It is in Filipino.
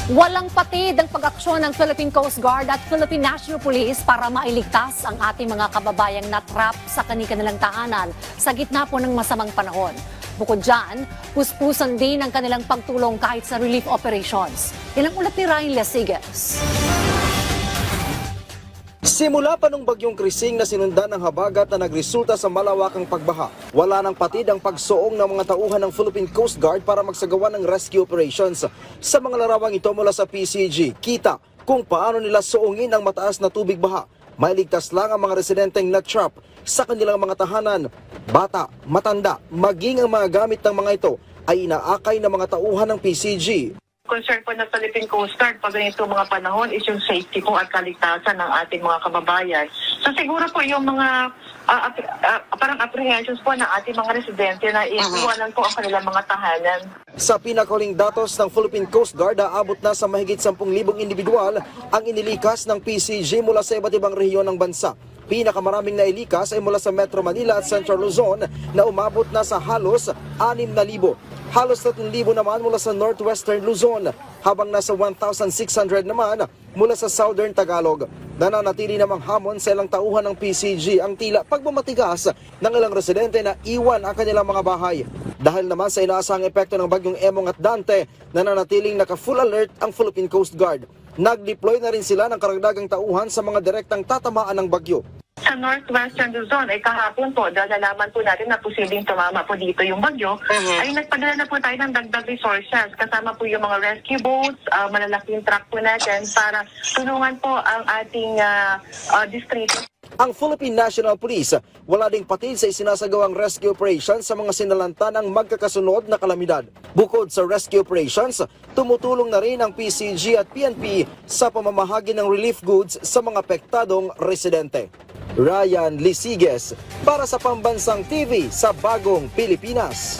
Walang patid ang pag-aksyon ng Philippine Coast Guard at Philippine National Police para mailigtas ang ating mga kababayang natrap sa kanilang tahanan sa gitna po ng masamang panahon. Bukod dyan, puspusan din ang kanilang pagtulong kahit sa relief operations. Ilang ulat ni Ryan Lesigas. Simula pa nung bagyong Krising na sinundan ng habagat na nagresulta sa malawakang pagbaha, wala nang patid ang pagsuong ng mga tauhan ng Philippine Coast Guard para magsagawa ng rescue operations. Sa mga larawang ito mula sa PCG, kita kung paano nila suungin ang mataas na tubig baha. Mailigtas lang ang mga residenteng na-trap sa kanilang mga tahanan. Bata, matanda, maging ang mga gamit ng mga ito ay inaakay ng mga tauhan ng PCG. Concern po ng Philippine Coast Guard pag ganito mga panahon is yung safety po at kaligtasan ng ating mga kababayan. So siguro po yung mga parang apprehensions po ng ating mga residente na iiwanan po ang kanilang mga tahanan. Sa pinakahuling datos ng Philippine Coast Guard, aabot na sa mahigit 10,000 individual ang inilikas ng PCG mula sa iba't ibang rehiyon ng bansa. Pinakamaraming nailikas ay mula sa Metro Manila at Central Luzon na umabot na sa halos 6,000. Halos 3,000 naman mula sa Northwestern Luzon, habang nasa 1,600 naman mula sa Southern Tagalog. Nananatili namang hamon sa ilang tauhan ng PCG ang tila pagmamatigas ng ilang residente na iwan ang kanilang mga bahay. Dahil naman sa inaasahang epekto ng bagyong Emong at Dante, nananatiling naka-full alert ang Philippine Coast Guard. Nag-deploy na rin sila ng karagdagang tauhan sa mga direktang tatamaan ng bagyo. Sa Northwestern Luzon ay kahapon po, dahil nalaman po natin na posibleng tumama po dito yung bagyo, ay nagpadala na po tayo ng dagdag resources. Kasama po yung mga rescue boats, malalaking truck po natin para tulungan po ang ating distrito. Ang Philippine National Police, wala ding patid sa isinasagawang rescue operations sa mga sinalanta ng magkakasunod na kalamidad. Bukod sa rescue operations, tumutulong na rin ang PCG at PNP sa pamamahagi ng relief goods sa mga apektadong residente. Ryan Lesigas para sa Pambansang TV sa Bagong Pilipinas.